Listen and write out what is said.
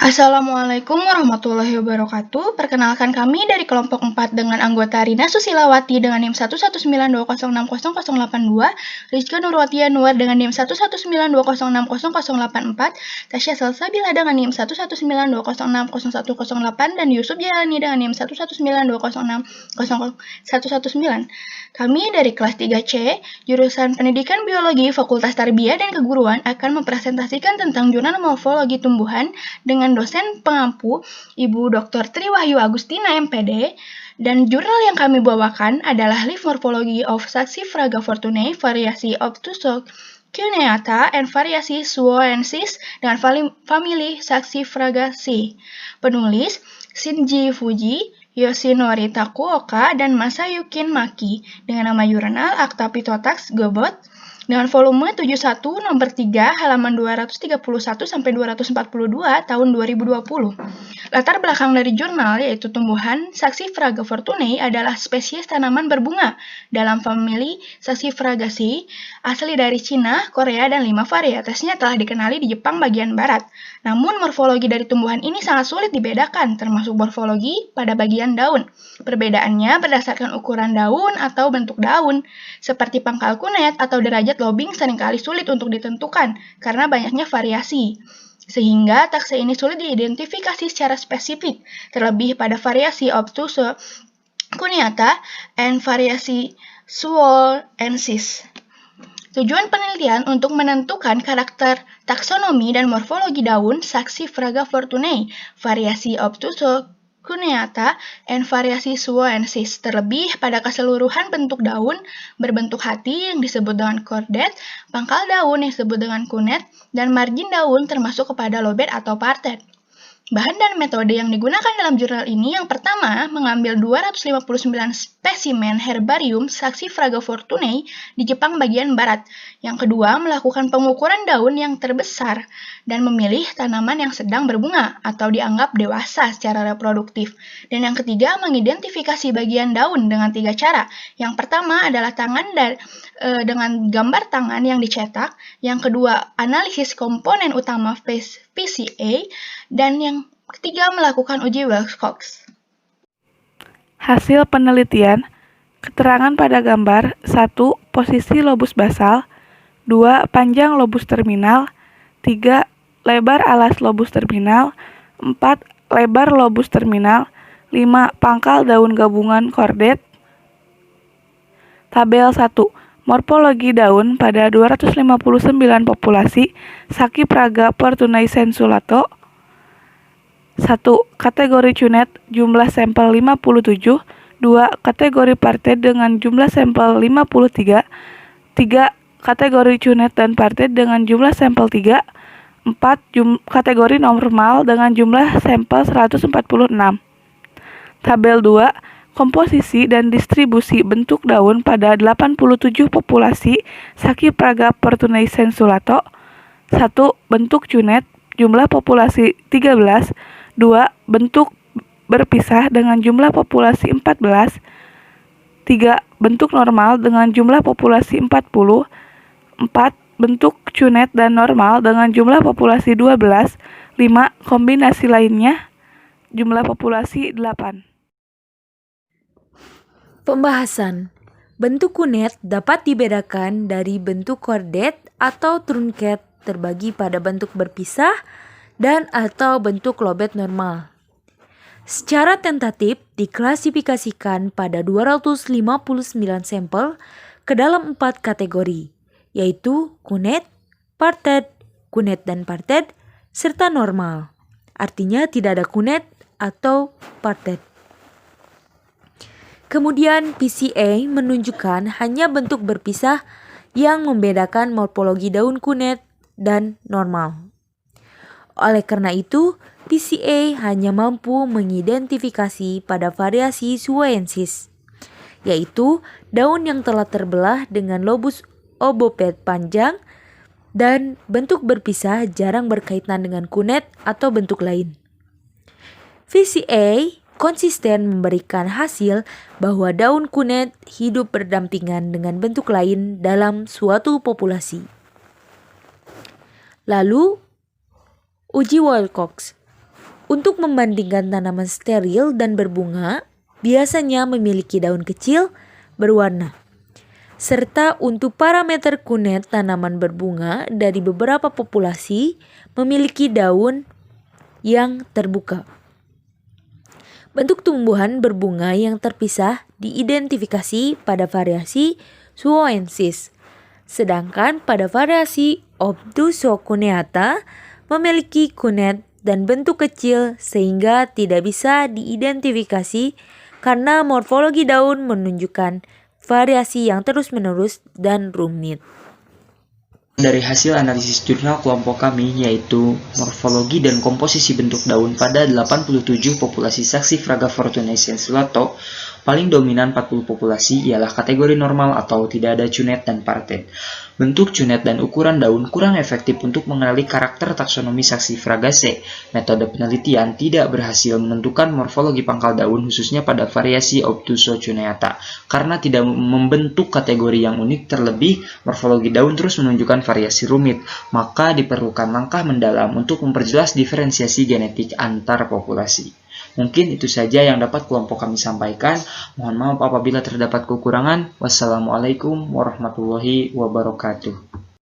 Assalamualaikum warahmatullahi wabarakatuh. Perkenalkan kami dari kelompok 4 dengan anggota Rina Susilawati dengan NIM 11920600082, Rizka Nurwati Anwar dengan NIM 11920600084, Tasya Salsabila dengan NIM 11920600108, dan Yusuf Jalani dengan NIM 11920600119. Kami dari kelas 3C, jurusan Pendidikan Biologi Fakultas Tarbiyah dan Keguruan akan mempresentasikan tentang jurnal morfologi tumbuhan dengan dosen pengampu Ibu Dr. Triwahyu Agustina MPD, dan jurnal yang kami bawakan adalah Live Morphology of Saxifraga fortunei, variasi Obtuso cuneata, and variasi Suoensis dengan famili Saxifragaceae. Penulis Shinji Fuji, Yoshinori Takuoka, dan Masayuki Maki, dengan nama jurnal Acta Phytotax Gobot, dengan volume 71 nomor 3 halaman 231 sampai 242 tahun 2020. Latar belakang dari jurnal yaitu tumbuhan Saxifraga fortunei adalah spesies tanaman berbunga dalam famili Saxifragaceae asli dari Cina, Korea, dan 5 varietasnya telah dikenali di Jepang bagian barat. Namun morfologi dari tumbuhan ini sangat sulit dibedakan, termasuk morfologi pada bagian daun. Perbedaannya berdasarkan ukuran daun atau bentuk daun, seperti pangkal kunet atau derajat lobing seringkali sulit untuk ditentukan karena banyaknya variasi. Sehingga taxa ini sulit diidentifikasi secara spesifik, terlebih pada variasi Obtuso cuneata and variasi Suoensis. Tujuan penelitian untuk menentukan karakter taksonomi dan morfologi daun Saxifraga fortunei, variasi Obtuso cuneata, and variasi Suoensis, terlebih pada keseluruhan bentuk daun berbentuk hati yang disebut dengan cordet, pangkal daun yang disebut dengan kunet, dan margin daun termasuk kepada lobet atau partet. Bahan dan metode yang digunakan dalam jurnal ini yang pertama mengambil 259 spesimen herbarium Saxifraga fortunei di Jepang bagian barat. Yang kedua melakukan pengukuran daun yang terbesar dan memilih tanaman yang sedang berbunga atau dianggap dewasa secara reproduktif. Dan yang ketiga mengidentifikasi bagian daun dengan 3 cara. Yang pertama adalah tangan dengan gambar tangan yang dicetak. Yang kedua analisis komponen utama PCA, dan yang ketiga melakukan uji Wilcox. Hasil penelitian, keterangan pada gambar: 1. Posisi lobus basal, 2. Panjang lobus terminal, 3. Lebar alas lobus terminal, 4. Lebar lobus terminal, 5. Pangkal daun gabungan kordet. Tabel 1. Morfologi daun pada 259 populasi Saxifraga fortunei sensulato. 1. Kategori cunet, jumlah sampel 57. 2. Kategori partet dengan jumlah sampel 53. 3. Kategori cunet dan partet dengan jumlah sampel 3. 4. Kategori normal dengan jumlah sampel 146. Tabel 2. Komposisi dan distribusi bentuk daun pada 87 populasi Saxifraga fortunei sensulato. 1. Bentuk cunet, jumlah populasi 13. 2. Bentuk berpisah dengan jumlah populasi 14. 3. Bentuk normal dengan jumlah populasi 40. 4. Bentuk cunet dan normal dengan jumlah populasi 12. 5. Kombinasi lainnya, jumlah populasi 8. Pembahasan. Bentuk kunet dapat dibedakan dari bentuk kordet atau trunket terbagi pada bentuk berpisah dan atau bentuk lobet normal. Secara tentatif diklasifikasikan pada 259 sampel ke dalam 4 kategori, yaitu kunet, partet, kunet dan partet, serta normal. Artinya tidak ada kunet atau partet. Kemudian PCA menunjukkan hanya bentuk berpisah yang membedakan morfologi daun kunet dan normal. Oleh karena itu, PCA hanya mampu mengidentifikasi pada variasi Suoensis, yaitu daun yang telah terbelah dengan lobus obopet panjang dan bentuk berpisah jarang berkaitan dengan kunet atau bentuk lain. PCA konsisten memberikan hasil bahwa daun kunet hidup berdampingan dengan bentuk lain dalam suatu populasi. Lalu, uji Wilcox. Untuk membandingkan tanaman steril dan berbunga, biasanya memiliki daun kecil berwarna. Serta untuk parameter kunet tanaman berbunga dari beberapa populasi memiliki daun yang terbuka. Bentuk tumbuhan berbunga yang terpisah diidentifikasi pada variasi Zhuoensis, sedangkan pada variasi Obtusocuneata memiliki kunet dan bentuk kecil sehingga tidak bisa diidentifikasi karena morfologi daun menunjukkan variasi yang terus-menerus dan rumit. Dari hasil analisis jurnal kelompok kami, yaitu morfologi dan komposisi bentuk daun pada 87 populasi Saxifraga fortuneisensis lato, paling dominan 40 populasi ialah kategori normal atau tidak ada cunet dan parten. Bentuk cunet dan ukuran daun kurang efektif untuk mengenali karakter taksonomi Saxifragaceae. Metode penelitian tidak berhasil menentukan morfologi pangkal daun khususnya pada variasi Obtusocuneata karena tidak membentuk kategori yang unik. Terlebih, morfologi daun terus menunjukkan variasi rumit, maka diperlukan langkah mendalam untuk memperjelas diferensiasi genetik antar populasi. Mungkin itu saja yang dapat kelompok kami sampaikan. Mohon maaf apabila terdapat kekurangan. Wassalamualaikum warahmatullahi wabarakatuh.